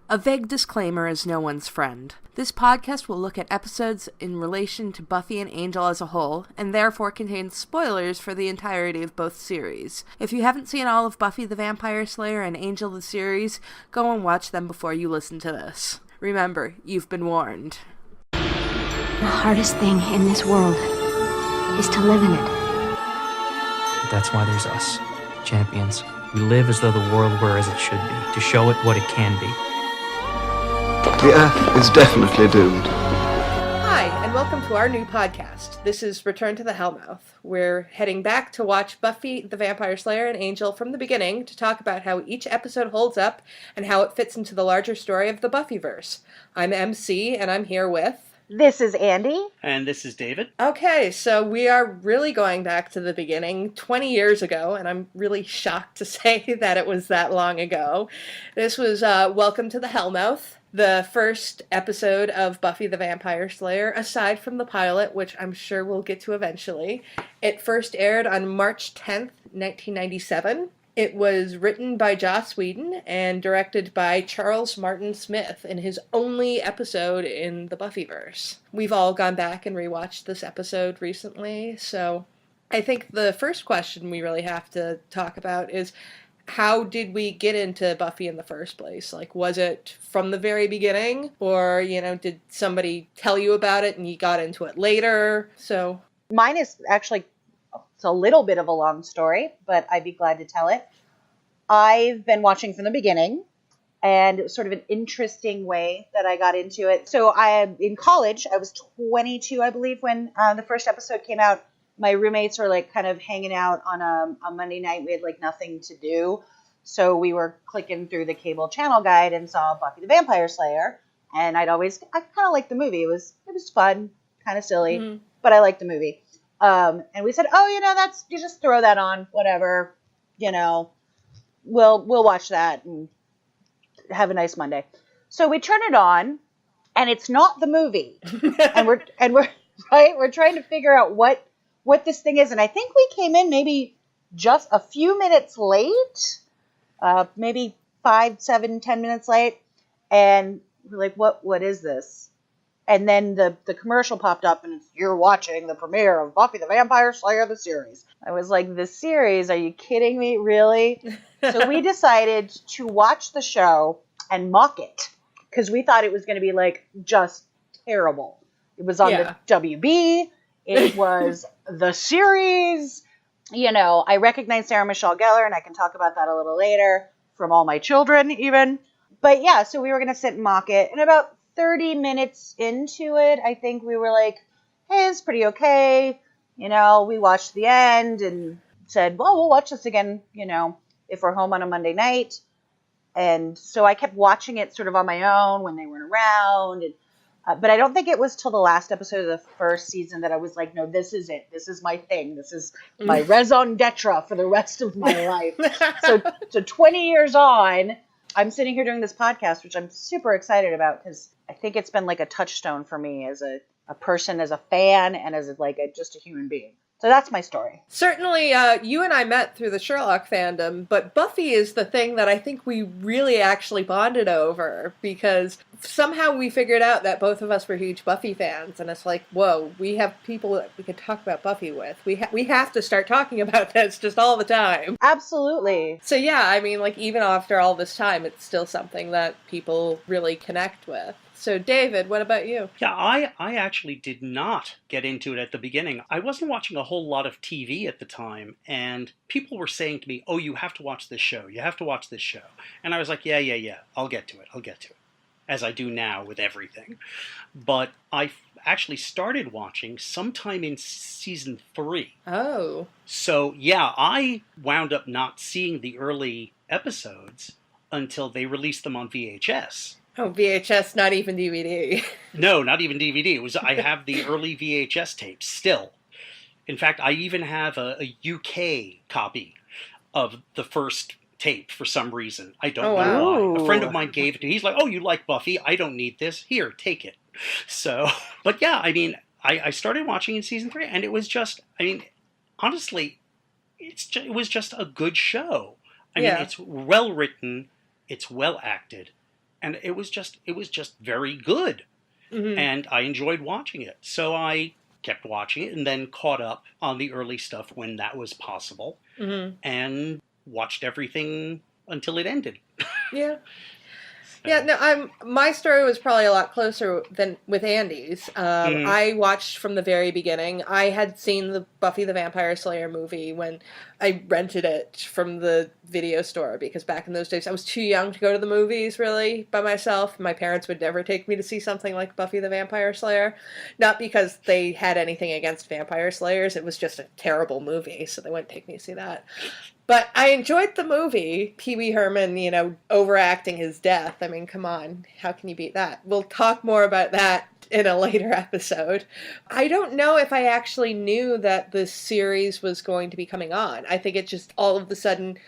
A vague disclaimer is no one's friend. This podcast will look at episodes in relation to Buffy and Angel as a whole, and therefore contains spoilers for the entirety of both series. If you haven't seen all of Buffy the Vampire Slayer and Angel the series, go and watch them before you listen to this. Remember, you've been warned. The hardest thing in this world is to live in it. That's why there's us, champions. We live as though the world were as it should be, to show it what it can be. The Earth is definitely doomed. Hi, and welcome to our new podcast. This is Return to the Hellmouth. We're heading back to watch Buffy the Vampire Slayer and Angel from the beginning to talk about how each episode holds up and how it fits into the larger story of the Buffyverse. I'm Emcee, and I'm here with... This is Andie. And this is David. Okay, so we are really going back to the beginning, 20 years ago, and I'm really shocked to say that it was that long ago. This was Welcome to the Hellmouth, the first episode of Buffy the Vampire Slayer, aside from the pilot, which I'm sure we'll get to eventually. It first aired on March 10th, 1997. It was written by Joss Whedon and directed by Charles Martin Smith in his only episode in the Buffyverse. We've all gone back and rewatched this episode recently, so I think the first question we really have to talk about is, how did we get into Buffy in the first place? Like, was it from the very beginning? Or, did somebody tell you about it and you got into it later? So Mine is actually... It's a little bit of a long story, but I'd be glad to tell it. I've been watching from the beginning, and it was sort of an interesting way that I got into it. So in college, I was 22, I believe, when the first episode came out. My roommates were like kind of hanging out on a Monday night. We had like nothing to do. So we were clicking through the cable channel guide and saw Buffy the Vampire Slayer. And I kind of liked the movie. It was fun, kind of silly, but I liked the movie. And we said, you just throw that on, whatever, we'll watch that and have a nice Monday. So we turn it on, and it's not the movie. and we're trying to figure out what this thing is. And I think we came in maybe just a few minutes late, maybe 5, 7, 10 minutes late. And we're like, what is this? And then the commercial popped up, and it's, you're watching the premiere of Buffy the Vampire Slayer, the series. I was like, the series? Are you kidding me? Really? So we decided to watch the show and mock it, because we thought it was going to be, like, just terrible. It was on the WB. It was the series. I recognize Sarah Michelle Gellar, and I can talk about that a little later, from All My Children, even. But, yeah, so we were going to sit and mock it, and about 30 minutes into it, I think we were like, hey, it's pretty okay. We watched the end and said, well, we'll watch this again, if we're home on a Monday night. And so I kept watching it sort of on my own when they weren't around. And, but I don't think it was till the last episode of the first season that I was like, no, this is it. This is my thing. This is my raison d'etre for the rest of my life. So 20 years on, I'm sitting here doing this podcast, which I'm super excited about, because I think it's been like a touchstone for me as a person, as a fan, and as just a human being. So that's my story. Certainly, you and I met through the Sherlock fandom, but Buffy is the thing that I think we really actually bonded over, because somehow we figured out that both of us were huge Buffy fans, and it's like, whoa, we have people that we could talk about Buffy with. We have to start talking about this just all the time. Absolutely. So yeah, I mean, like, even after all this time, it's still something that people really connect with. So, David, what about you? Yeah, I actually did not get into it at the beginning. I wasn't watching a whole lot of TV at the time, and people were saying to me, oh, you have to watch this show. You have to watch this show. And I was like, yeah, I'll get to it. As I do now with everything. But I actually started watching sometime in season 3. Oh. So, yeah, I wound up not seeing the early episodes until they released them on VHS. Oh, VHS, not even DVD. No, not even DVD. I have the early VHS tapes still. In fact, I even have a UK copy of the first tape for some reason. I don't know why. A friend of mine gave it to me. He's like, oh, you like Buffy? I don't need this. Here, take it. So, but yeah, I mean, I started watching in season 3, and it was just, I mean, honestly, it was just a good show. I mean, it's well written, it's well acted, and it was just very good. Mm-hmm. And I enjoyed watching it. So I kept watching it and then caught up on the early stuff when that was possible, Mm-hmm. and watched everything until it ended. Yeah. Yeah, no, my story was probably a lot closer than with Andie's. I watched from the very beginning. I had seen the Buffy the Vampire Slayer movie when I rented it from the video store, because back in those days I was too young to go to the movies really by myself. My parents would never take me to see something like Buffy the Vampire Slayer. Not because they had anything against vampire slayers, it was just a terrible movie, so they wouldn't take me to see that. But I enjoyed the movie. Pee Wee Herman, overacting his death. I mean, come on. How can you beat that? We'll talk more about that in a later episode. I don't know if I actually knew that this series was going to be coming on. I think it just all of a sudden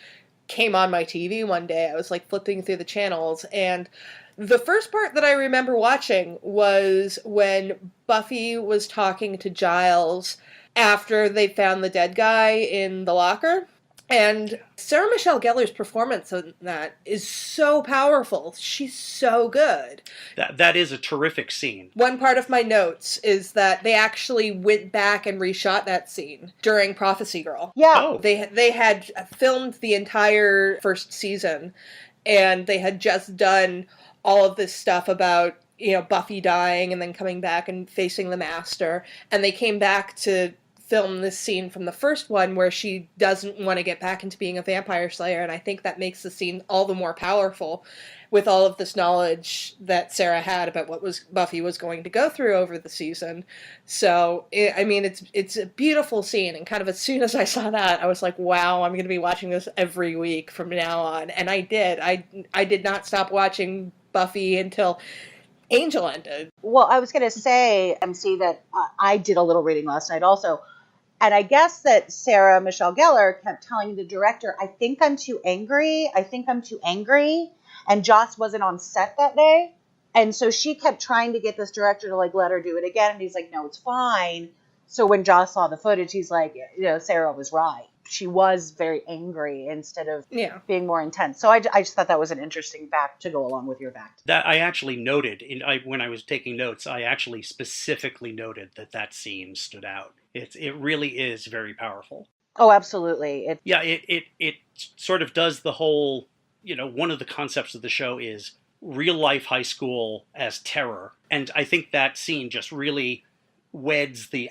came on my TV one day. I was like flipping through the channels, and the first part that I remember watching was when Buffy was talking to Giles after they found the dead guy in the locker. And Sarah Michelle Gellar's performance in that is so powerful. She's so good. That is a terrific scene. One part of my notes is that they actually went back and reshot that scene during Prophecy Girl. Yeah. Oh. They had filmed the entire first season, and they had just done all of this stuff about Buffy dying and then coming back and facing the Master, and they came back to film this scene from the first one where she doesn't want to get back into being a vampire slayer, and I think that makes the scene all the more powerful with all of this knowledge that Sarah had about what Buffy was going to go through over the season. So, it's a beautiful scene, and kind of as soon as I saw that, I was like, wow, I'm going to be watching this every week from now on, and I did. I did not stop watching Buffy until Angel ended. Well, I was going to say, Emcee, that I did a little reading last night also. And I guess that Sarah Michelle Gellar kept telling the director, I think I'm too angry. And Joss wasn't on set that day. And so she kept trying to get this director to let her do it again. And he's like, no, it's fine. So when Joss saw the footage, he's like, Sarah was right. She was very angry instead of being more intense. So I just thought that was an interesting fact to go along with your fact. That I actually noted when I was taking notes. I actually specifically noted that scene stood out. It really is very powerful. Oh, absolutely. It sort of does the whole. One of the concepts of the show is real life high school as terror, and I think that scene just really weds the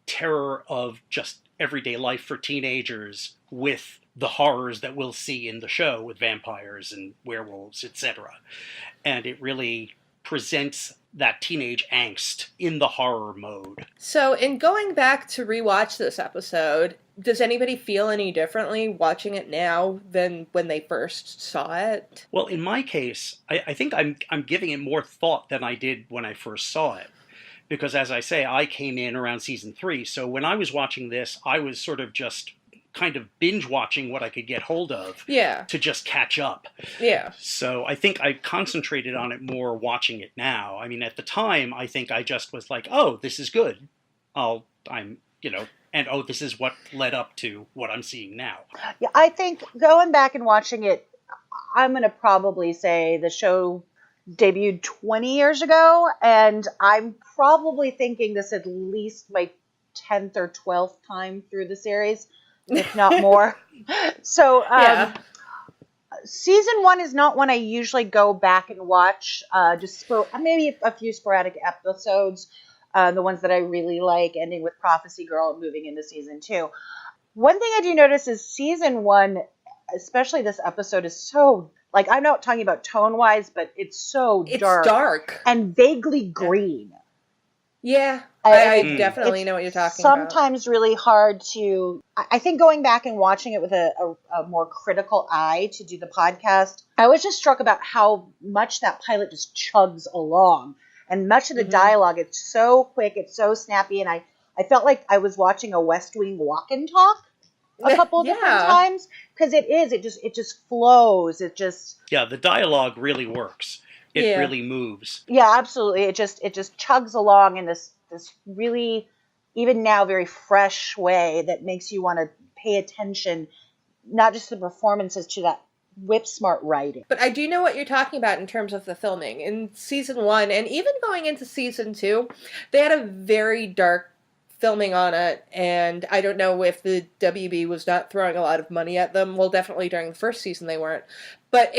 terror of just everyday life for teenagers with the horrors that we'll see in the show with vampires and werewolves, etc. And it really presents that teenage angst in the horror mode. So in going back to rewatch this episode, does anybody feel any differently watching it now than when they first saw it? Well, in my case, I think I'm giving it more thought than I did when I first saw it. Because as I say, I came in around season 3. So when I was watching this, I was sort of just kind of binge watching what I could get hold of to just catch up. Yeah. So I think I concentrated on it more watching it now. I mean, at the time, I think I just was like, oh, this is good. This is what led up to what I'm seeing now. Yeah, I think going back and watching it, I'm going to probably say the show debuted 20 years ago, and I'm probably thinking this at least my 10th or 12th time through the series, if not more. So season 1 is not one I usually go back and watch, maybe a few sporadic episodes, the ones that I really like, ending with Prophecy Girl and moving into season 2. One thing I do notice is season 1, especially this episode, is so, I'm not talking about tone-wise, but it's so dark. It's dark. And vaguely green. Yeah, I definitely know what you're talking about. Sometimes really hard to... I think going back and watching it with a more critical eye to do the podcast, I was just struck about how much that pilot just chugs along. And much of the dialogue, it's so quick, it's so snappy, and I felt like I was watching a West Wing walk and talk a couple different times, because it just flows. The dialogue really works. It really moves. Yeah, absolutely. It just chugs along in this really, even now, very fresh way that makes you want to pay attention, not just the performances, to that whip-smart writing. But I do know what you're talking about in terms of the filming. In season 1, and even going into season 2, they had a very dark filming on it, and I don't know if the WB was not throwing a lot of money at them. Well, definitely during the first season they weren't. But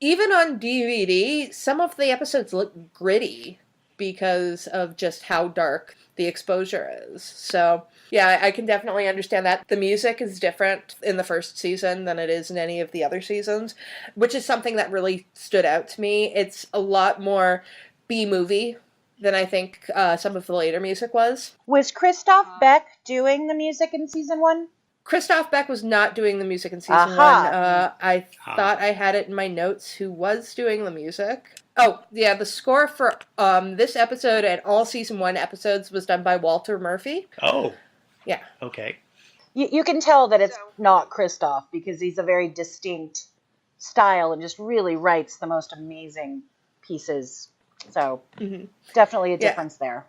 even on DVD, some of the episodes look gritty because of just how dark the exposure is. So, yeah, I can definitely understand that. The music is different in the first season than it is in any of the other seasons, which is something that really stood out to me. It's a lot more B-movie than I think some of the later music was. Was Christoph Beck doing the music in season 1? Christoph Beck was not doing the music in season Aha. 1. I thought I had it in my notes who was doing the music. Oh, yeah, the score for this episode and all season 1 episodes was done by Walter Murphy. Oh. Yeah. Okay. You can tell that it's not Christoph because he's a very distinct style and just really writes the most amazing pieces. So definitely a difference there.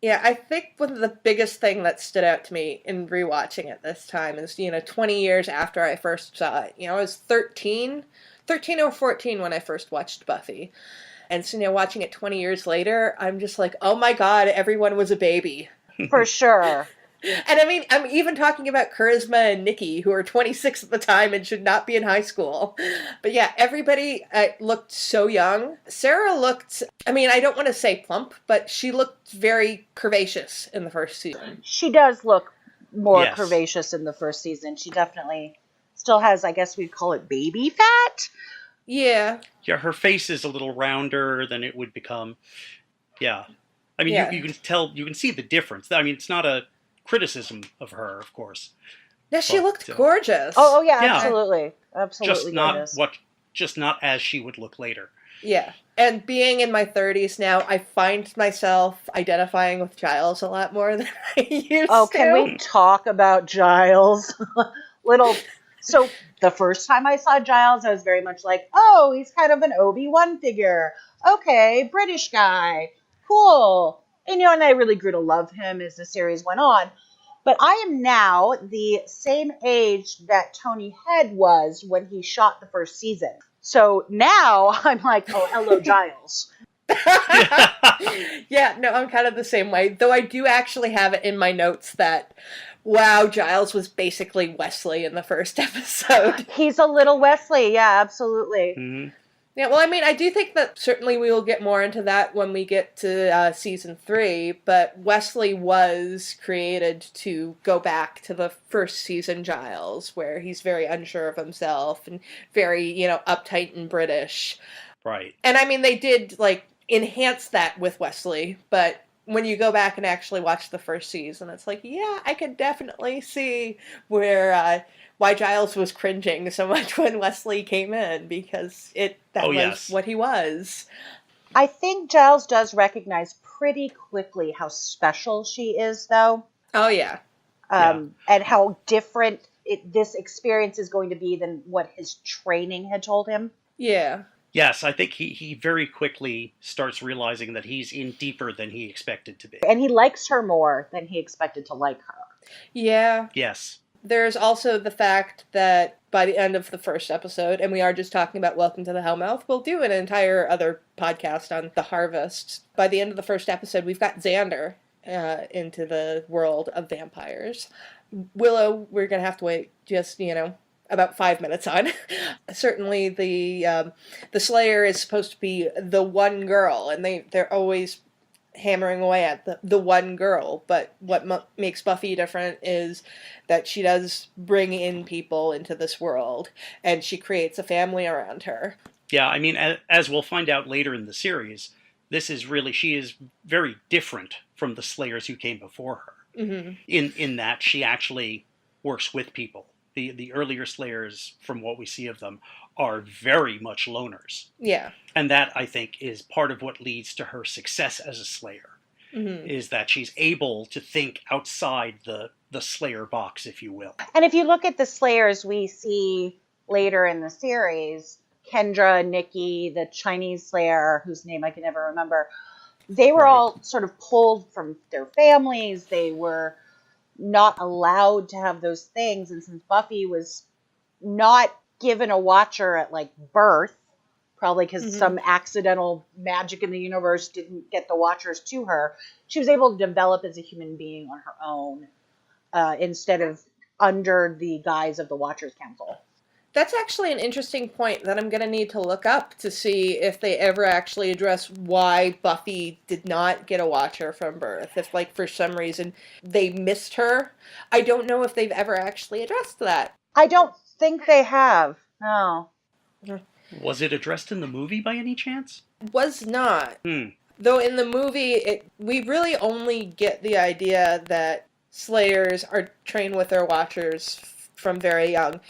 Yeah, I think one of the biggest thing that stood out to me in rewatching it this time is, 20 years after I first saw it. I was 13 or 14 when I first watched Buffy. And so, watching it 20 years later, I'm just like, oh my god, everyone was a baby. For sure. And I mean, I'm even talking about Charisma and Nikki, who are 26 at the time and should not be in high school. But yeah, everybody looked so young. Sarah looked, I mean, I don't want to say plump, but she looked very curvaceous in the first season. She does look more curvaceous in the first season. She definitely still has, I guess we'd call it baby fat. Yeah. Yeah, her face is a little rounder than it would become. Yeah. I mean, you can tell, you can see the difference. I mean, it's not a criticism of her, of course. Yeah, she looked gorgeous. Oh yeah, absolutely. Absolutely just not as she would look later. Yeah. And being in my 30s now, I find myself identifying with Giles a lot more than I used to. Oh, can we talk about Giles? So the first time I saw Giles, I was very much like, oh, he's kind of an Obi-Wan figure. Okay, British guy. Cool. And, and I really grew to love him as the series went on. But I am now the same age that Tony Head was when he shot the first season. So now I'm like, oh, hello, Giles. Yeah, no, I'm kind of the same way. Though I do actually have it in my notes that, wow, Giles was basically Wesley in the first episode. He's a little Wesley, yeah, absolutely. Mm-hmm. Yeah, well, I mean, I do think that certainly we will get more into that when we get to season 3, but Wesley was created to go back to the first season Giles, where he's very unsure of himself and very, uptight and British. Right. And I mean, they did, enhance that with Wesley, but when you go back and actually watch the first season, it's like, yeah, I could definitely see why Giles was cringing so much when Wesley came in, because that was what he was. I think Giles does recognize pretty quickly how special she is, though. Oh, yeah. And how different this experience is going to be than what his training had told him. Yeah. Yes, I think he very quickly starts realizing that he's in deeper than he expected to be. And he likes her more than he expected to like her. Yeah. Yes. There's also the fact that by the end of the first episode, and we are just talking about Welcome to the Hellmouth, we'll do an entire other podcast on the Harvest. By the end of the first episode, we've got Xander into the world of vampires. Willow, we're going to have to wait just, about 5 minutes on. Certainly the Slayer is supposed to be the one girl, and they're always hammering away at the one girl, but what makes Buffy different is that she does bring in people into this world, and she creates a family around her. Yeah, I mean, as we'll find out later in the series, she is very different from the Slayers who came before her. Mm-hmm. In that she actually works with people. The earlier Slayers, from what we see of them, are very much loners. Yeah. And that, I think, is part of what leads to her success as a Slayer, is that she's able to think outside the Slayer box, if you will. And if you look at the Slayers we see later in the series, Kendra, Nikki, the Chinese Slayer, whose name I can never remember, they were all sort of pulled from their families. They were not allowed to have those things. And since Buffy was not given a Watcher at like birth, probably because Mm-hmm. some accidental magic in the universe didn't get the Watchers to her. She was able to develop as a human being on her own instead of under the guise of the Watchers Council. That's actually an interesting point that I'm going to need to look up to see if they ever actually address why Buffy did not get a Watcher from birth. If, like, for some reason they missed her. I don't know if they've ever actually addressed that. I don't think they have. No. Was it addressed in the movie by any chance? Was not. Hmm. Though in the movie, we really only get the idea that Slayers are trained with their Watchers from very young.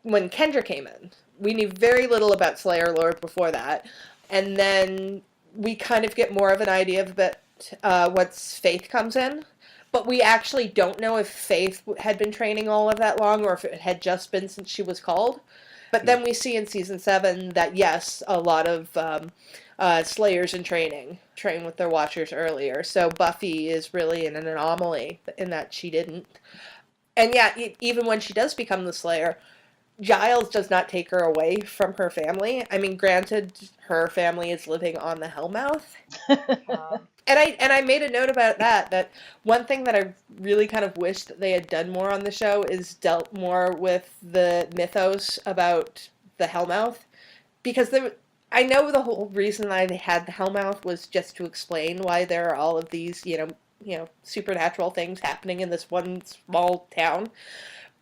When Kendra came in, we knew very little about Slayer lore before that. And then we kind of get more of an idea of it once Faith comes in. But we actually don't know if Faith had been training all of that long or if it had just been since she was called. But then we see in season 7 that, yes, a lot of Slayers in training train with their Watchers earlier. So Buffy is really an anomaly in that she didn't. And yeah, even when she does become the Slayer, Giles does not take her away from her family. I mean, granted, her family is living on the Hellmouth. And I made a note about that one thing that I really kind of wish that they had done more on the show is dealt more with the mythos about the Hellmouth. Because I know the whole reason I had the Hellmouth was just to explain why there are all of these, supernatural things happening in this one small town.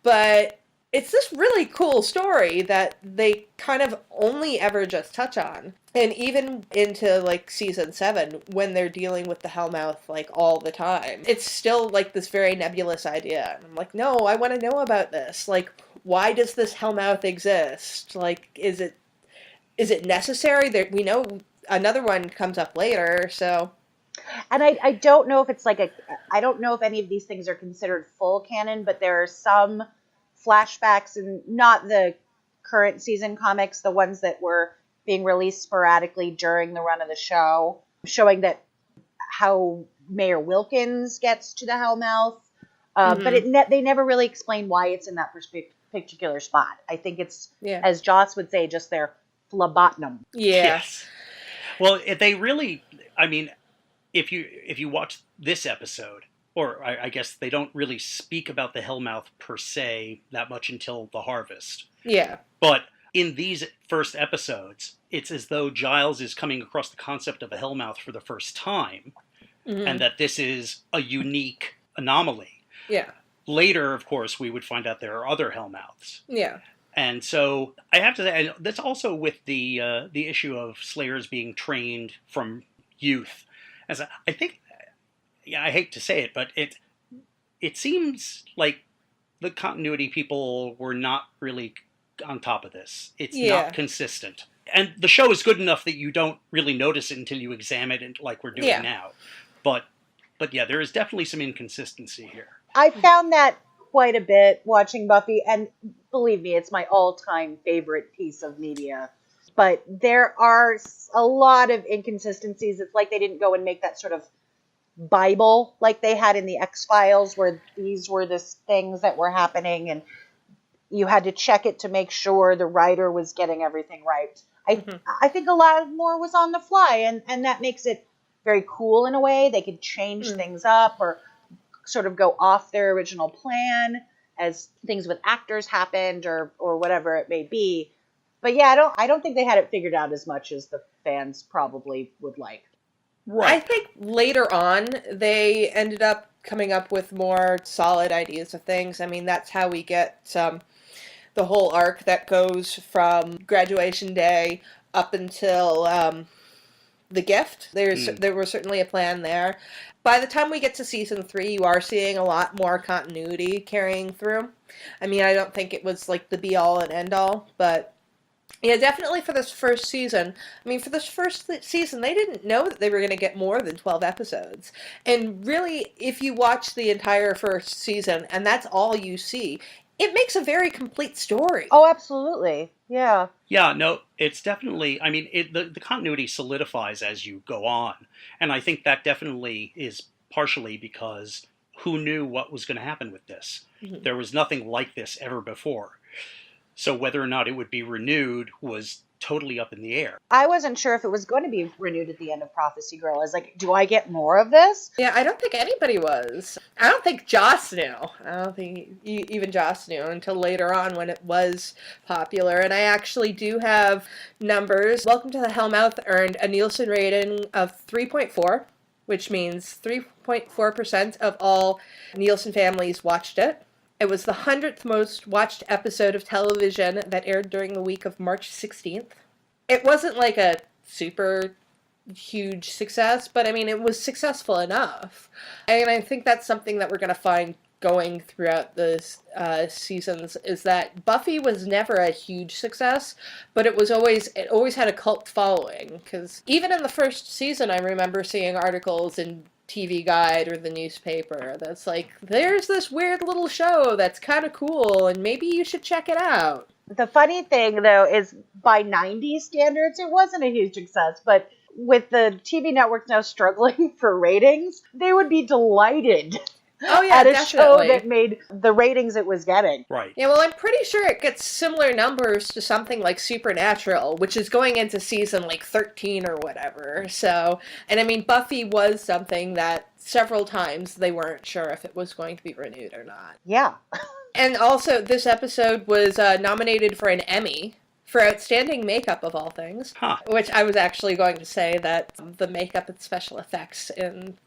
But it's this really cool story that they kind of only ever just touch on. And even into, like, season 7, when they're dealing with the Hellmouth, like, all the time, it's still, like, this very nebulous idea. And I'm like, no, I want to know about this. Like, why does this Hellmouth exist? Like, is it necessary? We know another one comes up later, so... And I don't know if it's like I don't know if any of these things are considered full canon, but there are some flashbacks, and not the current season comics, the ones that were being released sporadically during the run of the show, showing that how Mayor Wilkins gets to the Hellmouth. But they never really explain why it's in that particular spot. I think it's, as Joss would say, just their phlebotomy. Yes. Well, they really, I mean, if you watch this episode, or I guess they don't really speak about the Hellmouth per se that much until the harvest. Yeah. But in these first episodes, it's as though Giles is coming across the concept of a Hellmouth for the first time, and that this is a unique anomaly. Yeah. Later, of course, we would find out there are other Hellmouths. Yeah. And so I have to say, and that's also with the issue of Slayers being trained from youth. As I think, I hate to say it, but it seems like the continuity people were not really on top of this. It's not consistent. And the show is good enough that you don't really notice it until you examine it like we're doing now. But yeah, there is definitely some inconsistency here. I found that quite a bit watching Buffy, and believe me, it's my all-time favorite piece of media. But there are a lot of inconsistencies. It's like they didn't go and make that sort of Bible like they had in the X-Files, where these were the things that were happening, and you had to check it to make sure the writer was getting everything right. I think a lot more was on the fly, and that makes it very cool in a way. They could change things up or sort of go off their original plan as things with actors happened or whatever it may be. But yeah, I don't think they had it figured out as much as the fans probably would like. Right. I think later on they ended up coming up with more solid ideas of things. I mean, that's how we get the whole arc that goes from graduation day up until the gift. There was certainly a plan there. By the time we get to season 3, you are seeing a lot more continuity carrying through. I mean, I don't think it was like the be-all and end-all, but yeah, definitely for this first season. I mean, for this first season, they didn't know that they were going to get more than 12 episodes. And really, if you watch the entire first season, and that's all you see, it makes a very complete story. Oh, absolutely. Yeah. Yeah, no, it's definitely, I mean, the continuity solidifies as you go on. And I think that definitely is partially because who knew what was going to happen with this? There was nothing like this ever before. So whether or not it would be renewed was totally up in the air. I wasn't sure if it was going to be renewed at the end of Prophecy Girl. I was like, do I get more of this? Yeah, I don't think anybody was. I don't think Joss knew. I don't think even Joss knew until later on when it was popular. And I actually do have numbers. Welcome to the Hellmouth earned a Nielsen rating of 3.4, which means 3.4% of all Nielsen families watched it. It was the 100th most watched episode of television that aired during the week of March 16th. It wasn't like a super huge success, but I mean, it was successful enough. And I think that's something that we're going to find going throughout the seasons, is that Buffy was never a huge success, but it always had a cult following. Because even in the first season, I remember seeing articles in TV Guide or the newspaper that's like, there's this weird little show that's kind of cool and maybe you should check it out. The funny thing, though, is by 90s standards, it wasn't a huge success, but with the TV networks now struggling for ratings, they would be delighted Oh yeah, at a definitely. show that made the ratings it was getting. Right. Yeah, well, I'm pretty sure it gets similar numbers to something like Supernatural, which is going into season like 13 or whatever. So, and I mean, Buffy was something that several times they weren't sure if it was going to be renewed or not. Yeah. And also, this episode was nominated for an Emmy for outstanding makeup, of all things. Huh. Which I was actually going to say that the makeup and special effects in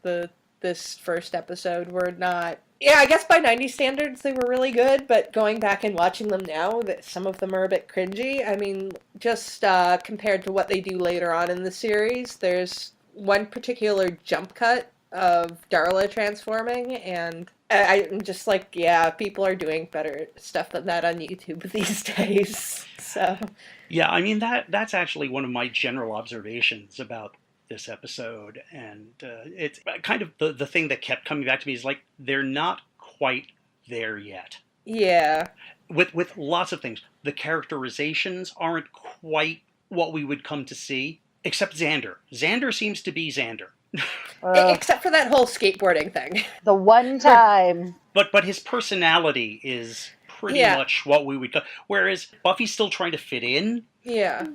this first episode were not... Yeah, I guess by 90s standards they were really good, but going back and watching them now, some of them are a bit cringy. I mean, just compared to what they do later on in the series, there's one particular jump cut of Darla transforming, and I'm just like, yeah, people are doing better stuff than that on YouTube these days. So Yeah, I mean, that's actually one of my general observations about this episode, and it's kind of the thing that kept coming back to me is like, they're not quite there yet. yeah. With lots of things. The characterizations aren't quite what we would come to see, except Xander. Xander seems to be Xander. Except for that whole skateboarding thing. The one time. But his personality is pretty Yeah. much what we would... Whereas Buffy's still trying to fit in, Yeah.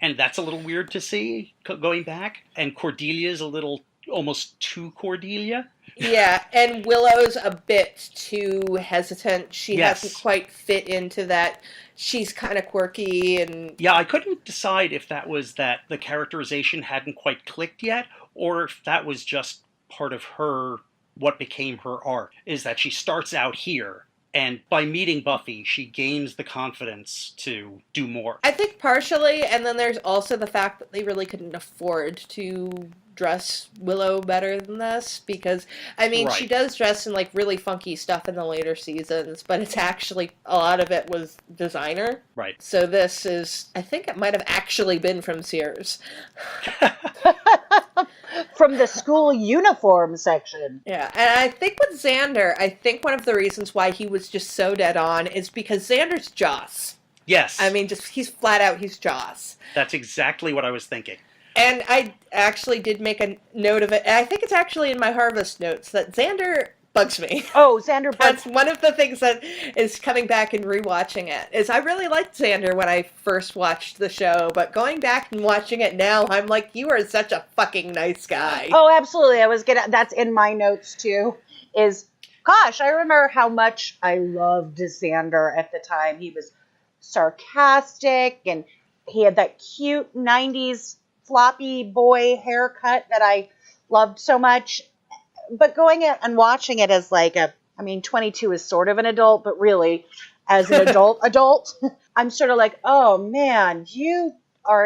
and that's a little weird to see going back. And Cordelia's a little almost too Cordelia. Yeah, and Willow's a bit too hesitant. She Yes. hasn't quite fit into that. She's kind of quirky and... Yeah, I couldn't decide if that was that the characterization hadn't quite clicked yet, or if that was just part of her, what became her arc, is that she starts out here, and by meeting Buffy, she gains the confidence to do more. I think partially, and then there's also the fact that they really couldn't afford to dress Willow better than this, because, I mean, Right. she does dress in, like, really funky stuff in the later seasons, but it's actually, a lot of it was designer. Right. So this is, I think it might have actually been from Sears. From the school uniform section. Yeah, and I think with Xander, I think one of the reasons why he was just so dead on is because Xander's Joss. Yes. I mean, just he's flat out, he's Joss. That's exactly what I was thinking. And I actually did make a note of it, and I think it's actually in my Harvest notes, that Xander bugs me. Oh, Xander That's bugs. one of the things that is coming back and rewatching it, is I really liked Xander when I first watched the show, but going back and watching it now, I'm like, you are such a fucking nice guy. Oh, absolutely. That's in my notes too. Gosh, I remember how much I loved Xander at the time. He was sarcastic, and he had that cute 90s floppy boy haircut that I loved so much. But going in and watching it as 22 is sort of an adult, but really as an adult, I'm sort of like, oh man, you are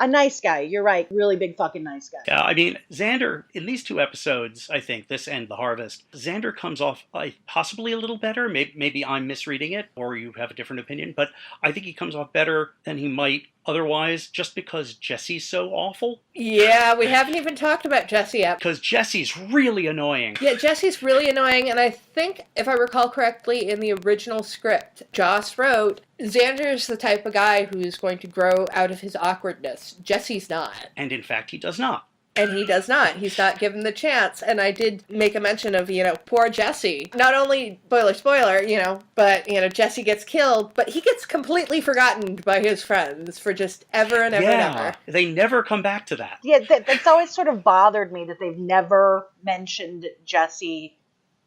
a nice guy. You're right. Really big fucking nice guy. Yeah, I mean, Xander, in these two episodes, I think, this and The Harvest, Xander comes off possibly a little better. Maybe I'm misreading it, or you have a different opinion, but I think he comes off better than he might otherwise, just because Jesse's so awful. Yeah, we haven't even talked about Jesse yet. Because Jesse's really annoying. Yeah, Jesse's really annoying, and I think, if I recall correctly, in the original script Joss wrote, Xander's the type of guy who's going to grow out of his awkwardness. Jesse's not. And in fact, he does not. And he does not. He's not given the chance. And I did make a mention of, poor Jesse. Not only, spoiler, but, Jesse gets killed, but he gets completely forgotten by his friends for just ever and ever and ever. They never come back to that. Yeah, that's always sort of bothered me that they've never mentioned Jesse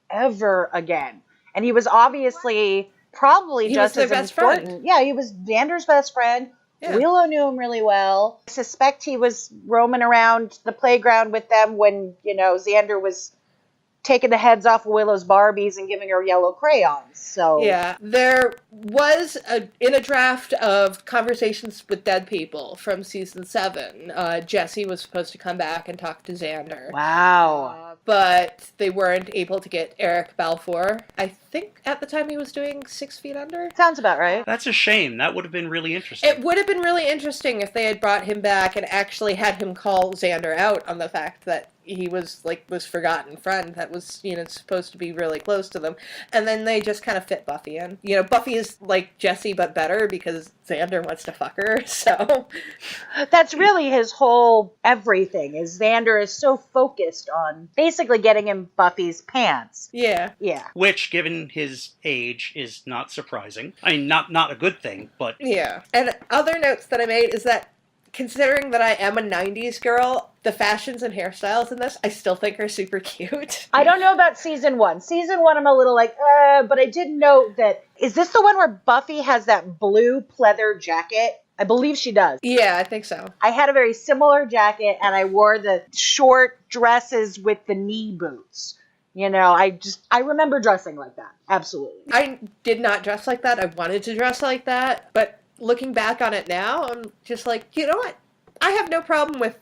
ever again. And he was obviously probably just as important. Friend. Yeah, he was Xander's best friend. Yeah. Willow knew him really well. I suspect he was roaming around the playground with them when, Xander was taking the heads off of Willow's Barbies and giving her yellow crayons. So yeah, there was in a draft of Conversations with Dead People from season 7. Jesse was supposed to come back and talk to Xander. Wow. But they weren't able to get Eric Balfour. I think at the time he was doing 6 Feet Under. Sounds about right. That's a shame. That would have been really interesting. It would have been really interesting if they had brought him back and actually had him call Xander out on the fact that he was this forgotten friend that was, supposed to be really close to them. And then they just kind of fit Buffy in. Buffy is like Jesse, but better because Xander wants to fuck her, so. That's really his whole everything, is Xander is so focused on basically getting him Buffy's pants. Yeah. Yeah. Which, given his age, is not surprising. I mean, not a good thing, but. Yeah. And other notes that I made is that considering that I am a 90s girl, the fashions and hairstyles in this, I still think are super cute. I don't know about season 1. Season 1, I'm a little but I did note that, is this the one where Buffy has that blue pleather jacket? I believe she does. Yeah, I think so. I had a very similar jacket, and I wore the short dresses with the knee boots. I remember dressing like that. Absolutely. I did not dress like that. I wanted to dress like that, but looking back on it now, I'm just like, you know what? I have no problem with,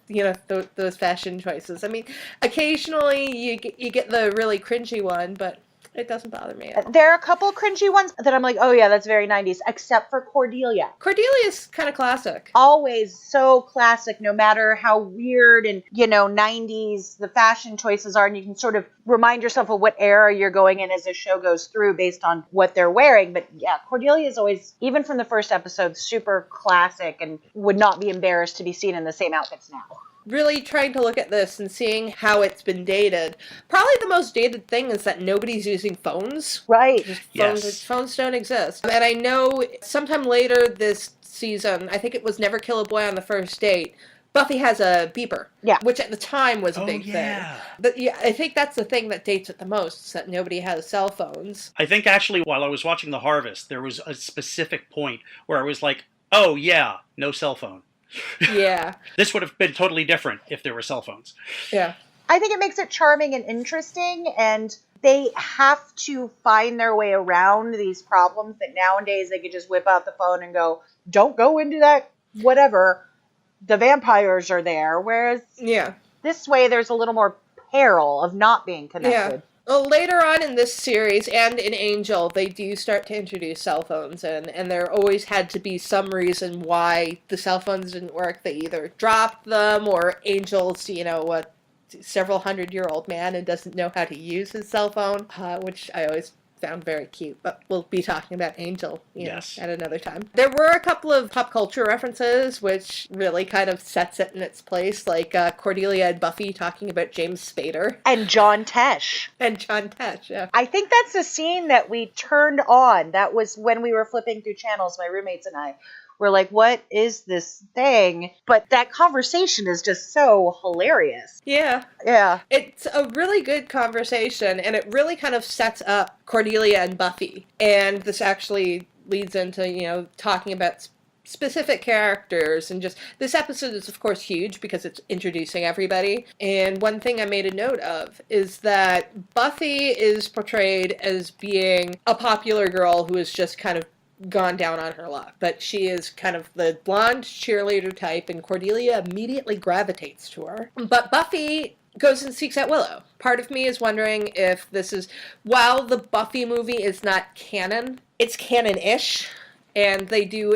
those fashion choices. I mean, occasionally you get the really cringy one, but it doesn't bother me at all. There are a couple cringy ones that I'm like, oh yeah, that's very 90s, except for Cordelia. Cordelia's kind of classic. Always so classic, no matter how weird and, 90s the fashion choices are, and you can sort of remind yourself of what era you're going in as the show goes through based on what they're wearing. But yeah, Cordelia is always, even from the first episode, super classic and would not be embarrassed to be seen in the same outfits now. Really trying to look at this and seeing how it's been dated. Probably the most dated thing is that nobody's using phones. Right. Phones don't exist. And I know sometime later this season, I think it was Never Kill a Boy on the First Date, Buffy has a beeper. Yeah. Which at the time was a big thing. But yeah, I think that's the thing that dates it the most, is that nobody has cell phones. I think actually while I was watching The Harvest, there was a specific point where I was like, oh yeah, no cell phone. Yeah. This would have been totally different if there were cell phones. Yeah. I think it makes it charming and interesting, and they have to find their way around these problems that nowadays they could just whip out the phone and go, don't go into that whatever. The vampires are there. Whereas this way there's a little more peril of not being connected. Yeah. Well, later on in this series and in Angel, they do start to introduce cell phones, and there always had to be some reason why the cell phones didn't work. They either dropped them, or Angel's, a several hundred-year-old man and doesn't know how to use his cell phone, which I always found very cute, but we'll be talking about Angel at another time. There were a couple of pop culture references which really kind of sets it in its place, like Cordelia and Buffy talking about James Spader. And John Tesh. Yeah. I think that's a scene that we turned on. That was when we were flipping through channels, my roommates and I. We're like, what is this thing? But that conversation is just so hilarious. Yeah. Yeah. It's a really good conversation, and it really kind of sets up Cordelia and Buffy. And this actually leads into, talking about specific characters, and just, this episode is of course huge because it's introducing everybody. And one thing I made a note of is that Buffy is portrayed as being a popular girl who is just kind of gone down on her luck, but she is kind of the blonde cheerleader type, and Cordelia immediately gravitates to her. But Buffy goes and seeks out Willow. Part of me is wondering if this is, while the Buffy movie is not canon, it's canon-ish, and they do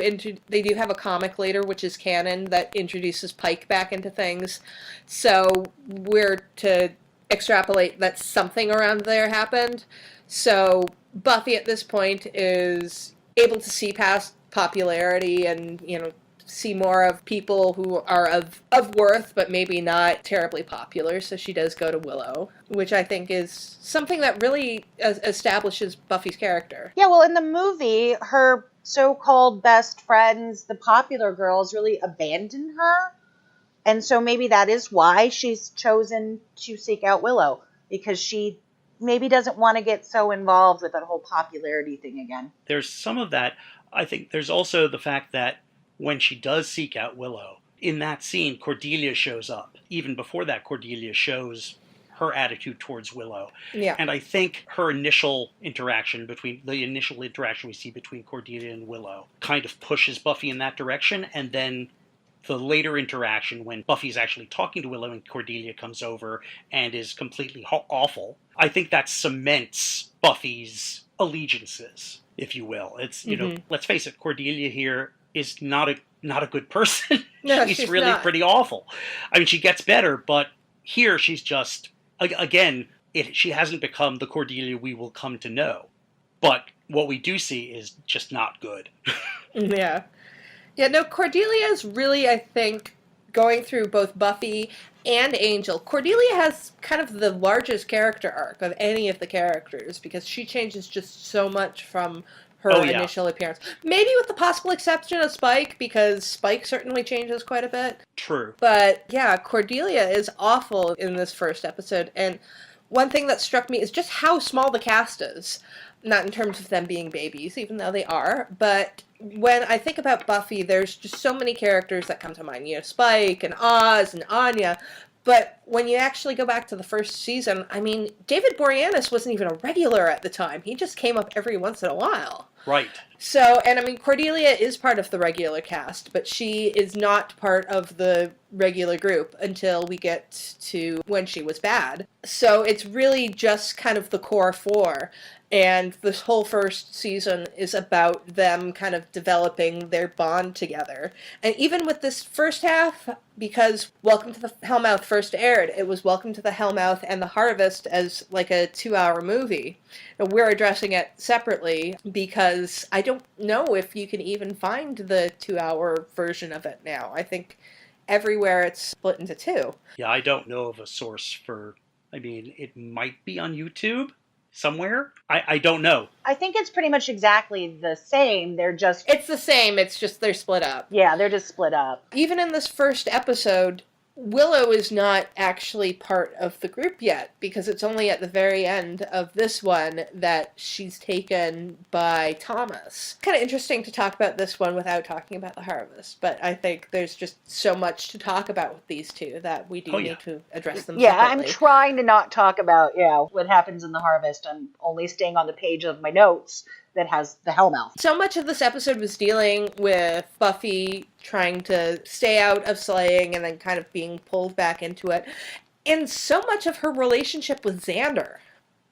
have a comic later which is canon that introduces Pike back into things, so we're to extrapolate that something around there happened. So Buffy at this point is able to see past popularity and, see more of people who are of worth, but maybe not terribly popular. So she does go to Willow, which I think is something that really establishes Buffy's character. Yeah, well, in the movie, her so-called best friends, the popular girls, really abandon her. And so maybe that is why she's chosen to seek out Willow, because she maybe doesn't want to get so involved with that whole popularity thing again. There's some of that. I think there's also the fact that when she does seek out Willow, in that scene, Cordelia shows up. Even before that, Cordelia shows her attitude towards Willow. Yeah. And I think the initial interaction we see between Cordelia and Willow kind of pushes Buffy in that direction, and then the later interaction when Buffy's actually talking to Willow and Cordelia comes over and is completely awful, I think that cements Buffy's allegiances, if you will. It's, you know, let's face it, Cordelia here is not a good person. No, she's she's really not. pretty awful. I mean, she gets better, but here she's just, again, she hasn't become the Cordelia we will come to know. But what we do see is just not good. Yeah. Yeah, no, Cordelia is really, I think, going through both Buffy and Angel. Cordelia has kind of the largest character arc of any of the characters, because she changes just so much from her initial appearance. Maybe with the possible exception of Spike, because Spike certainly changes quite a bit. True. But yeah, Cordelia is awful in this first episode, and one thing that struck me is just how small the cast is. Not in terms of them being babies, even though they are, but when I think about Buffy, there's just so many characters that come to mind. You know, Spike and Oz and Anya. But when you actually go back to the first season, I mean, David Boreanaz wasn't even a regular at the time. He just came up every once in a while. Right. So, and I mean, Cordelia is part of the regular cast, but she is not part of the regular group until we get to when she was bad. So it's really just kind of the core four. And this whole first season is about them kind of developing their bond together. And even with this first half, because Welcome to the Hellmouth first aired, it was Welcome to the Hellmouth and the Harvest as like a 2-hour movie. And we're addressing it separately because I don't know if you can even find the 2-hour version of it now. I think everywhere it's split into 2. Yeah, I don't know of a source for, I mean, it might be on YouTube somewhere. I don't know. I think it's pretty much exactly the same. It's the same, it's just they're split up. Yeah, they're just split up. Even in this first episode, Willow is not actually part of the group yet, because it's only at the very end of this one that she's taken by Thomas. Kind of interesting to talk about this one without talking about the Harvest, but I think there's just so much to talk about with these two that we do need to address them separately. I'm trying to not talk about, what happens in the Harvest. I'm only staying on the page of my notes that has the Hellmouth. So much of this episode was dealing with Buffy trying to stay out of slaying and then kind of being pulled back into it. And so much of her relationship with Xander.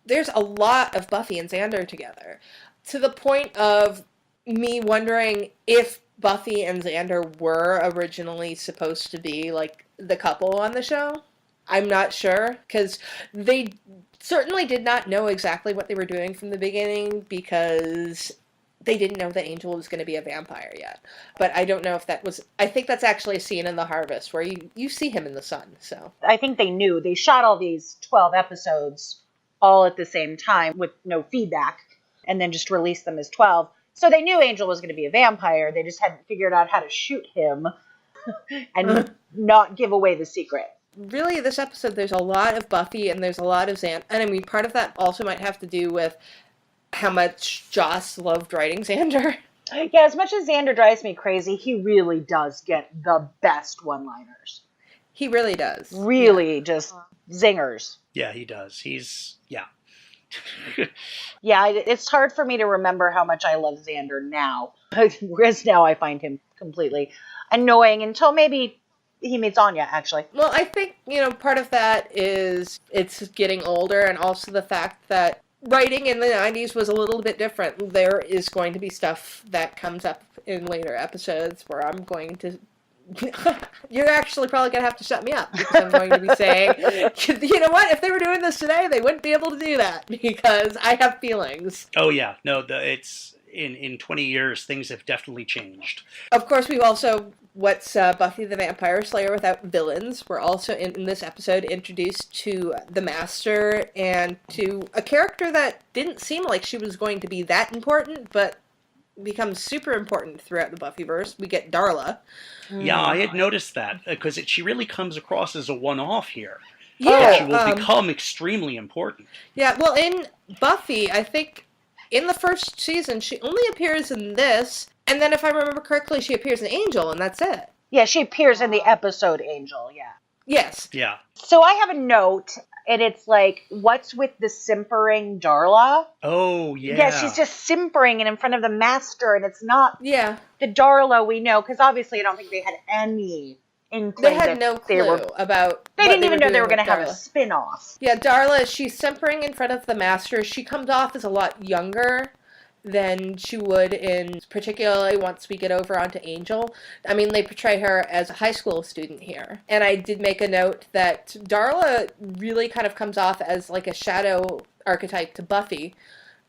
There's a lot of Buffy and Xander together. To the point of me wondering if Buffy and Xander were originally supposed to be like the couple on the show. I'm not sure, because they certainly did not know exactly what they were doing from the beginning, because they didn't know that Angel was going to be a vampire yet. But I don't know if that was... I think that's actually a scene in The Harvest where you see him in the sun, so... I think they knew. They shot all these 12 episodes all at the same time with no feedback, and then just released them as 12. So they knew Angel was going to be a vampire. They just hadn't figured out how to shoot him and not give away the secret. Really, this episode, there's a lot of Buffy and there's a lot of Xander. And I mean, part of that also might have to do with how much Joss loved writing Xander. Yeah, as much as Xander drives me crazy, he really does get the best one-liners. He really does. Really, just zingers. Yeah, he does. Yeah, it's hard for me to remember how much I love Xander now. Whereas now I find him completely annoying until maybe he meets Anya, actually. Well, I think, part of that is it's getting older, and also the fact that writing in the 90s was a little bit different. There is going to be stuff that comes up in later episodes where I'm going to... You're actually probably going to have to shut me up, because I'm going to be saying, you know what, if they were doing this today, they wouldn't be able to do that, because I have feelings. Oh, yeah. No, it's... In 20 years, things have definitely changed. Of course, we've also what's Buffy the Vampire Slayer without villains? We're also in this episode introduced to the Master and to a character that didn't seem like she was going to be that important, but becomes super important throughout the Buffyverse. We get Darla. Yeah, I had noticed that, because she really comes across as a one-off here. Yeah, She will become extremely important. Yeah, well, in Buffy, I think in the first season, she only appears in this, and then if I remember correctly, she appears in Angel, and that's it. Yeah, she appears in the episode Angel, yeah. Yes. Yeah. So I have a note, and it's like, what's with the simpering Darla? Oh, yeah. Yeah, she's just simpering and in front of the Master, and it's not Yeah. the Darla we know, because obviously I don't think they had any inkling. They had no clue about They what didn't even know they were doing going to with have a Darla. spin-off. Yeah, Darla, she's simpering in front of the Master. She comes off as a lot younger than she would in, particularly once we get over onto Angel. I mean, they portray her as a high school student here. And I did make a note that Darla really kind of comes off as like a shadow archetype to Buffy,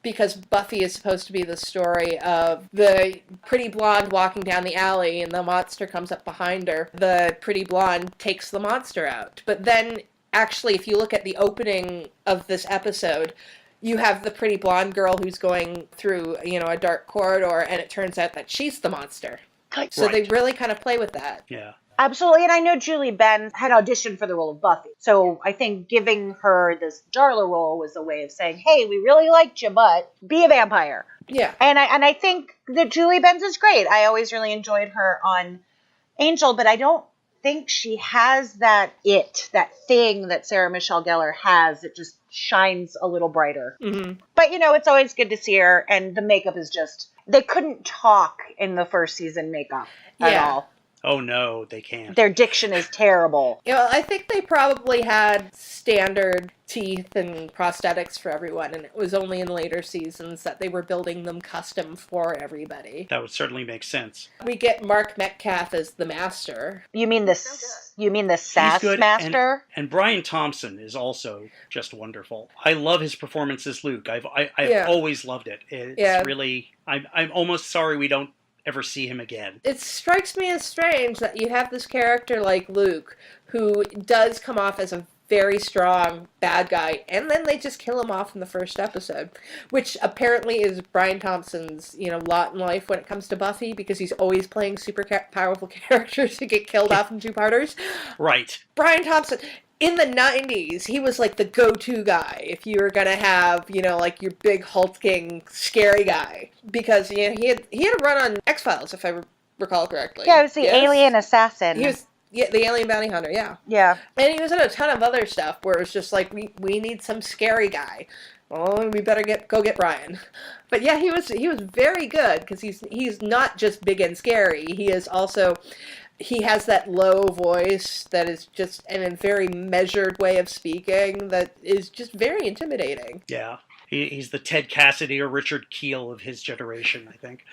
because Buffy is supposed to be the story of the pretty blonde walking down the alley and the monster comes up behind her. The pretty blonde takes the monster out. But then, actually, if you look at the opening of this episode, you have the pretty blonde girl who's going through, a dark corridor, and it turns out that she's the monster. So they really kind of play with that. Yeah. Absolutely, and I know Julie Benn had auditioned for the role of Buffy. So I think giving her this Darla role was a way of saying, hey, we really liked you, but be a vampire. Yeah. And I think that Julie Benz is great. I always really enjoyed her on Angel, but I don't think she has that thing that Sarah Michelle Gellar has. It just shines a little brighter. Mm-hmm. But, it's always good to see her, and the makeup is just... They couldn't talk in the first season makeup at all. Oh, no, they can't. Their diction is terrible. I think they probably had standard teeth and prosthetics for everyone, and it was only in later seasons that they were building them custom for everybody. That would certainly make sense. We get Mark Metcalf as the Master. You mean the sass He's good, master? And Brian Thompson is also just wonderful. I love his performance as Luke. I've always loved it. It's really... I'm almost sorry we don't ever see him again. It strikes me as strange that you have this character like Luke, who does come off as a very strong bad guy, and then they just kill him off in the first episode, which apparently is Brian Thompson's, lot in life when it comes to Buffy, because he's always playing super powerful characters to get killed off in two-parters. Right. Brian Thompson... In the 90s, he was like the go-to guy if you were gonna have, like your big hulking, scary guy. Because, he had a run on X-Files, if I recall correctly. Yeah, it was the alien assassin. He was, the alien bounty hunter, yeah. Yeah. And he was in a ton of other stuff where it was just like, we need some scary guy. Well, we better go get Brian. But yeah, he was very good, because he's not just big and scary. He is also... He has that low voice that is just in a very measured way of speaking that is just very intimidating. Yeah. He's the Ted Cassidy or Richard Keel of his generation, I think.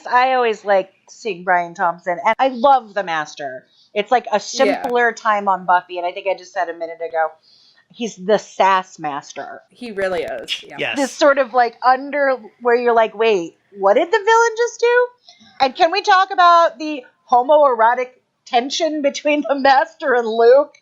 I always liked seeing Brian Thompson, and I love the Master. It's like a simpler time on Buffy, and I think I just said a minute ago, he's the sass master. He really is. Yeah. Yes. This sort of like where you're like, wait, what did the villain just do? And can we talk about the homoerotic tension between the Master and Luke?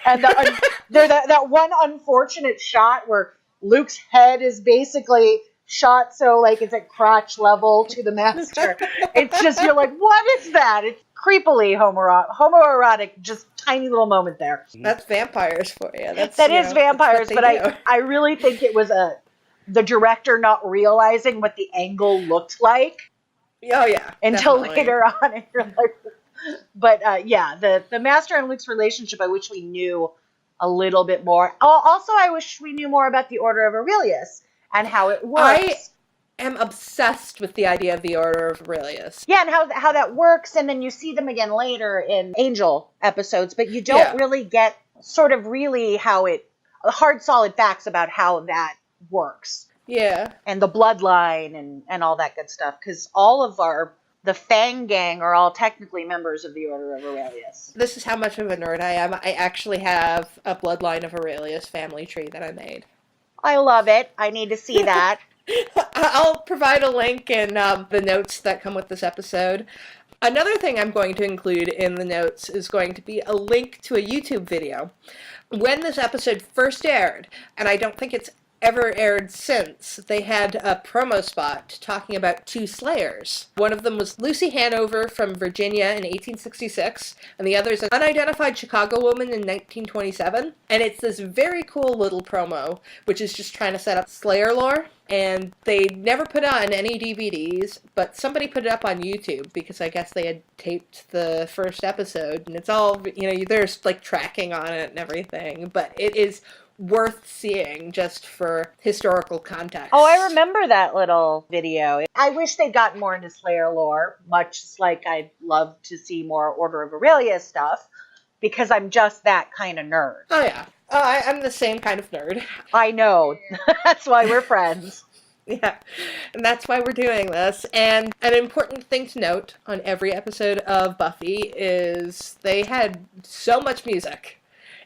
And that one unfortunate shot where Luke's head is basically shot so like it's at crotch level to the Master. It's just, you're like, what is that? It's creepily homoerotic, just tiny little moment there. That's vampires for you. That is vampires, but I really think it was the director not realizing what the angle looked like. Oh yeah. Until definitely. later on, and you're like, but the Master and Luke's relationship, I wish we knew a little bit more. Also, I wish we knew more about the Order of Aurelius and how it works. I am obsessed with the idea of the Order of Aurelius. Yeah, and how that works, and then you see them again later in Angel episodes, but you don't really get sort of really how hard, solid facts about how that works. Yeah. And the bloodline and all that good stuff. Because all of the Fang gang are all technically members of the Order of Aurelius. This is how much of a nerd I am. I actually have a Bloodline of Aurelius family tree that I made. I love it. I need to see that. I'll provide a link in the notes that come with this episode. Another thing I'm going to include in the notes is going to be a link to a YouTube video. When this episode first aired, and I don't think it's ever aired since, they had a promo spot talking about two slayers. One of them was Lucy Hanover from Virginia in 1866, and the other is an unidentified Chicago woman in 1927. And it's this very cool little promo, which is just trying to set up Slayer lore. And they never put on any DVDs, but somebody put it up on YouTube because I guess they had taped the first episode, and it's all, there's like tracking on it and everything, but it is worth seeing just for historical context. Oh, I remember that little video. I wish they'd gotten more into Slayer lore, much like I'd love to see more Order of Aurelia stuff, because I'm just that kind of nerd. Oh, yeah. I'm the same kind of nerd. I know. That's why we're friends. Yeah, and that's why we're doing this. And an important thing to note on every episode of Buffy is they had so much music.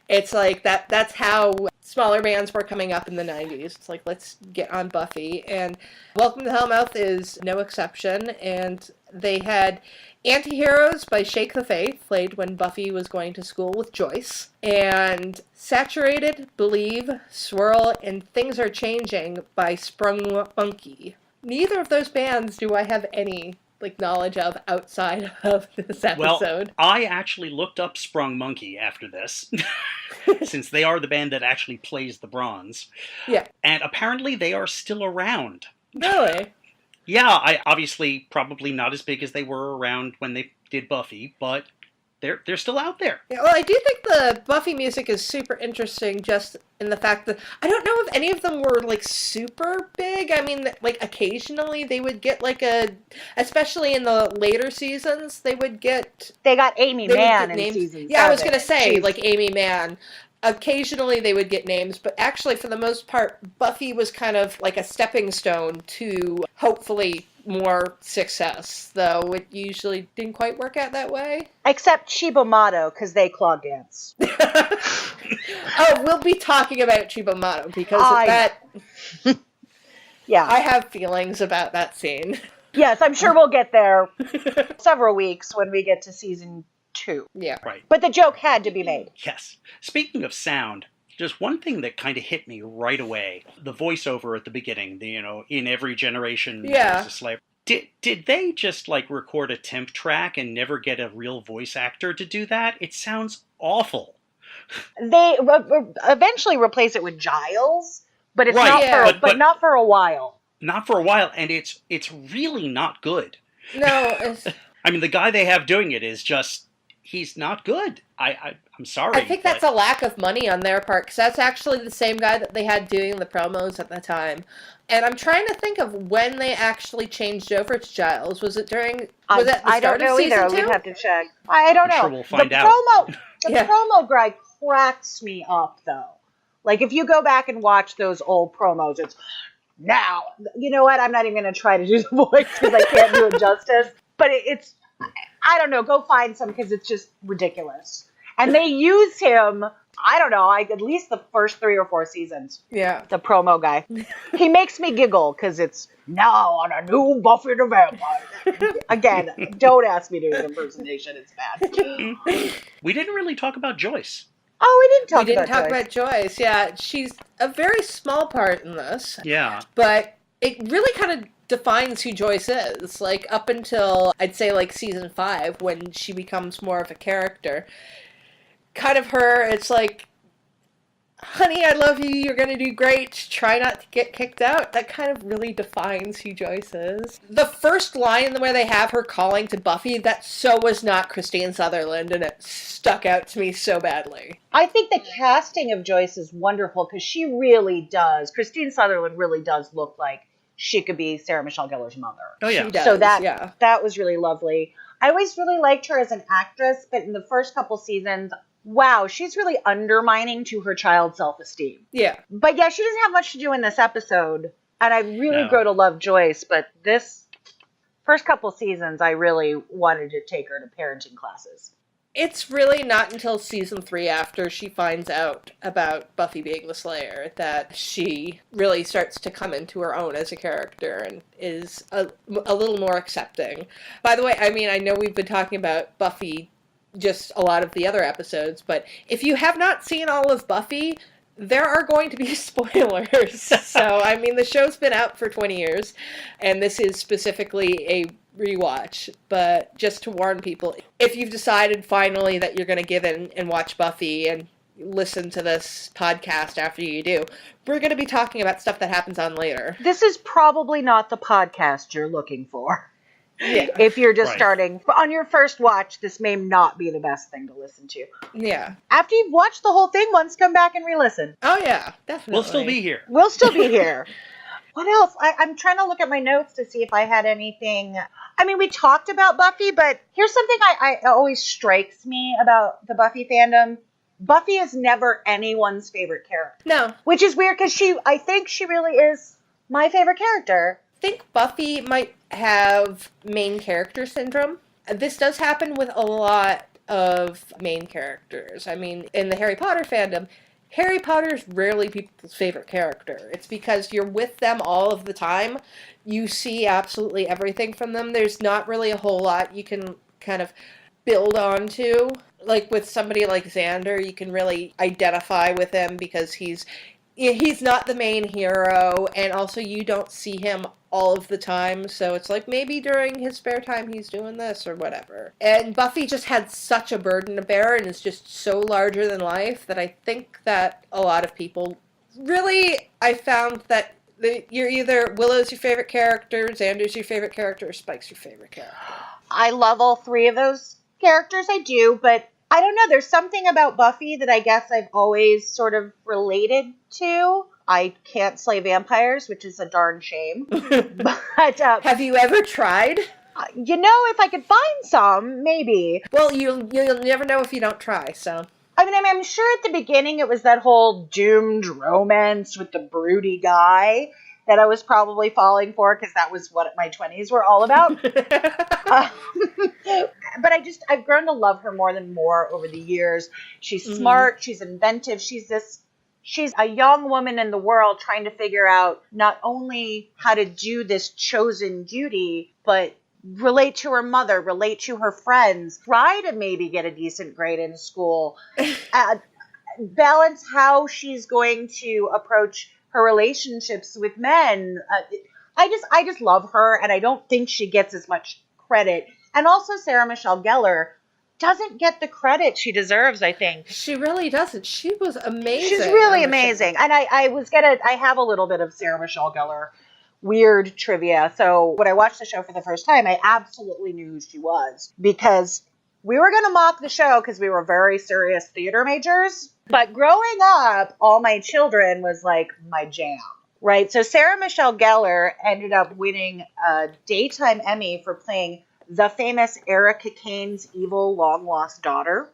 It's like that's how smaller bands were coming up in the 90s. It's like, let's get on Buffy. And Welcome to Hellmouth is no exception. And they had Antiheroes by Shake the Faith, played when Buffy was going to school with Joyce. And Saturated, Believe, Swirl, and Things Are Changing by Sprung Monkey. Neither of those bands do I have any knowledge of outside of this episode. Well, I actually looked up Sprung Monkey after this, since they are the band that actually plays the Bronze. Yeah. And apparently they are still around. Really? Yeah, I obviously probably not as big as they were around when they did Buffy, but they're still out there. Yeah, well, I do think the Buffy music is super interesting just in the fact that I don't know if any of them were super big. I mean, occasionally they would get especially in the later seasons, they got Amy Mann in season 7. Yeah, I was going to say, Amy Mann. Occasionally they would get names, but actually for the most part, Buffy was kind of like a stepping stone to hopefully more success, though it usually didn't quite work out that way. Except Chibomato, because they claw dance. Oh, we'll be talking about Chibomato because yeah, I have feelings about that scene. Yes, I'm sure we'll get there several weeks when we get to season 2. Yeah. Right. But the joke had to be made. Yes. Speaking of sound, there's one thing that kind of hit me right away. The voiceover at the beginning, in every generation there's a Slayer. Did they just record a temp track and never get a real voice actor to do that? It sounds awful. They eventually replace it with Giles, but it's not for a while. Not for a while, and it's really not good. No, I mean, the guy they have doing it is just, he's not good. I'm sorry. I think that's a lack of money on their part, because that's actually the same guy that they had doing the promos at the time. And I'm trying to think of when they actually changed over to Giles. Was it during? Was it the start of season 2? We'd have to check. I don't know. Sure we'll find out. The promo guy cracks me up, though. If you go back and watch those old promos, it's now. You know what? I'm not even going to try to do the voice because I can't do it justice. But it's, I don't know. Go find some because it's just ridiculous. And they use him, I don't know, at least the first 3 or 4 seasons. Yeah. The promo guy. He makes me giggle because it's now on a new Buffy the Vampire. Again, don't ask me to do an impersonation. It's bad. We didn't really talk about Joyce. Oh, we didn't talk about Joyce. Yeah, she's a very small part in this. Yeah. But it really kind of defines who Joyce is. Up until, I'd say, season 5, when she becomes more of a character. Kind of her, it's honey, I love you, you're gonna do great, try not to get kicked out. That kind of really defines who Joyce is. The first line where they have her calling to Buffy, that so was not Christine Sutherland, and it stuck out to me so badly. I think the casting of Joyce is wonderful, because she really does, Christine Sutherland really does look like she could be Sarah Michelle Gellar's mother. Oh, yeah. She does, so that was really lovely. I always really liked her as an actress, but in the first couple seasons, wow, she's really undermining to her child's self-esteem. Yeah. But yeah, she doesn't have much to do in this episode, and I really grow to love Joyce, but this first couple seasons, I really wanted to take her to parenting classes. It's really not until season 3, after she finds out about Buffy being the Slayer, that she really starts to come into her own as a character and is a little more accepting. By the way, I mean, I know we've been talking about Buffy just a lot of the other episodes, but if you have not seen all of Buffy, there are going to be spoilers. So, I mean, the show's been out for 20 years, and this is specifically a rewatch. But just to warn people, if you've decided finally that you're going to give in and watch Buffy and listen to this podcast after you do, we're going to be talking about stuff that happens on later. This is probably not the podcast you're looking for. Yeah. If you're just starting on your first watch, this may not be the best thing to listen to. Yeah. After you've watched the whole thing once, come back and re-listen. Oh, yeah, definitely. We'll still be here. We'll still be here. What else? I'm trying to look at my notes to see if I had anything. I mean, we talked about Buffy, but here's something I always strikes me about the Buffy fandom. Buffy is never anyone's favorite character. No. Which is weird, because I think she really is my favorite character. I think Buffy might have main character syndrome. This does happen with a lot of main characters. I mean, in the Harry Potter fandom, Harry Potter's rarely people's favorite character. It's because you're with them all of the time. You see absolutely everything from them. There's not really a whole lot you can kind of build onto. Like with somebody like Xander, you can really identify with him because he's not the main hero, and also you don't see him all of the time, so it's like maybe during his spare time he's doing this or whatever. And Buffy just had such a burden to bear and is just so larger than life that I think that a lot of people really, I found that you're either Willow's your favorite character, Xander's your favorite character, or Spike's your favorite character. I love all three of those characters, I do, but I don't know, there's something about Buffy that I guess I've always sort of related to. I can't slay vampires, which is a darn shame. But have you ever tried? You know, if I could find some, maybe. Well, you'll never know if you don't try, so. I mean, I'm sure at the beginning it was that whole doomed romance with the broody guy that I was probably falling for, because that was what my 20s were all about. But I've grown to love her more and more over the years. She's smart, she's inventive, she's a young woman in the world trying to figure out not only how to do this chosen duty, but relate to her mother, relate to her friends, try to maybe get a decent grade in school, balance how she's going to approach her relationships with men. I just love her, and I don't think she gets as much credit. And also Sarah Michelle Gellar doesn't get the credit she deserves, I think. She really doesn't. She was amazing. She's really amazing. And I have a little bit of Sarah Michelle Gellar weird trivia. So when I watched the show for the first time, I absolutely knew who she was, because we were going to mock the show because we were very serious theater majors. But growing up, All My Children was like my jam, right? So Sarah Michelle Gellar ended up winning a Daytime Emmy for playing the famous Erica Kane's evil long-lost daughter.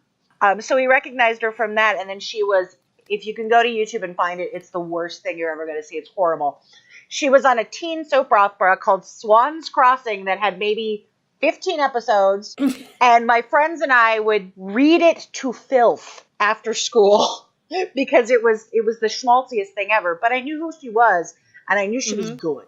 So we recognized her from that. And then she was, if you can go to YouTube and find it, it's the worst thing you're ever going to see. It's horrible. She was on a teen soap opera called Swan's Crossing that had maybe 15 episodes. And my friends and I would read it to filth after school because it was the schmaltziest thing ever. But I knew who she was, and I knew she was good.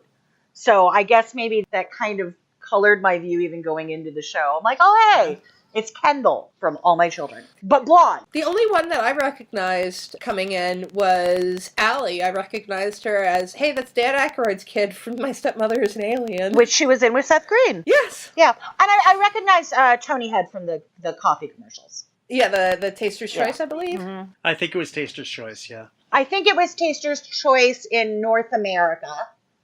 So I guess maybe that kind of colored my view even going into the show. I'm like, oh, hey, it's Kendall from All My Children, but blonde. The only one that I recognized coming in was Allie. I recognized her as, hey, that's Dan Aykroyd's kid from My Stepmother is an Alien. Which she was in with Seth Green. Yes. Yeah. And I recognized Tony Head from the coffee commercials. Yeah, the Taster's Choice, I believe. Mm-hmm. I think it was Taster's Choice, yeah. I think it was Taster's Choice in North America,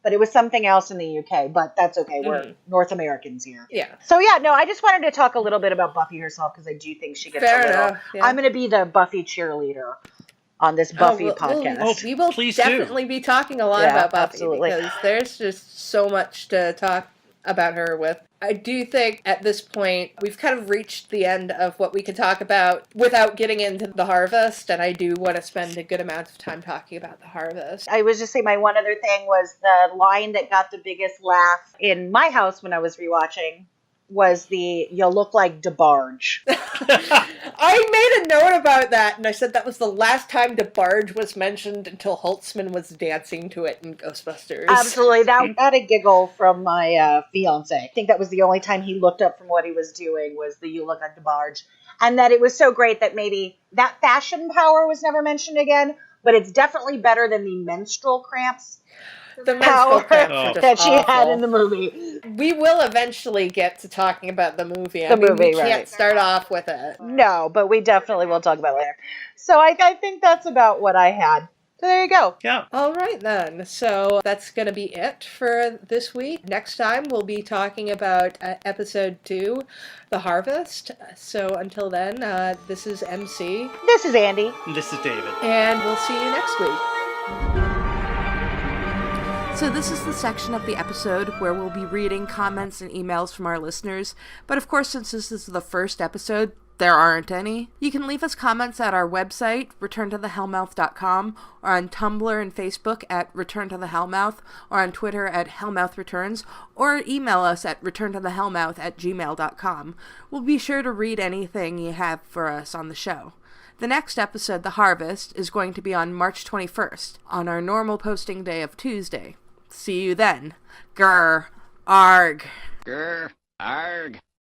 but it was something else in the UK, but that's okay. We're North Americans here. Yeah. So yeah, no, I just wanted to talk a little bit about Buffy herself, because I do think she gets Fair a little. enough, yeah. I'm going to be the Buffy cheerleader on this Buffy podcast. We will please definitely be talking a lot about Buffy, absolutely. because there's just so much to talk about her with. I do think at this point we've kind of reached the end of what we could talk about without getting into the Harvest, and I do want to spend a good amount of time talking about the Harvest. I was just saying, my one other thing was the line that got the biggest laugh in my house when I was rewatching was the "you look like DeBarge." I made a note about that, and I said that was the last time DeBarge was mentioned until Holtzman was dancing to it in Ghostbusters. Absolutely. That got a giggle from my fiance. I think that was the only time he looked up from what he was doing was the "you look like DeBarge." And that it was so great that maybe that fashion power was never mentioned again, but it's definitely better than the menstrual cramps. The menstrual cramps were just that she had awful. in the movie. We will eventually get to talking about the movie. We can't start off with it. No, but we definitely will talk about it later. So I think that's about what I had. So there you go. Yeah. All right, then. So that's going to be it for this week. Next time, we'll be talking about episode 2, The Harvest. So until then, this is Emcee. This is Andie. This is David. And we'll see you next week. So this is the section of the episode where we'll be reading comments and emails from our listeners. But of course, since this is the first episode, there aren't any. You can leave us comments at our website, returntothehellmouth.com, or on Tumblr and Facebook at returntothehellmouth, or on Twitter at hellmouthreturns, or email us at returntothehellmouth@gmail.com. We'll be sure to read anything you have for us on the show. The next episode, The Harvest, is going to be on March 21st, on our normal posting day of Tuesday. See you then. Grr. Arg. Grr. Arg.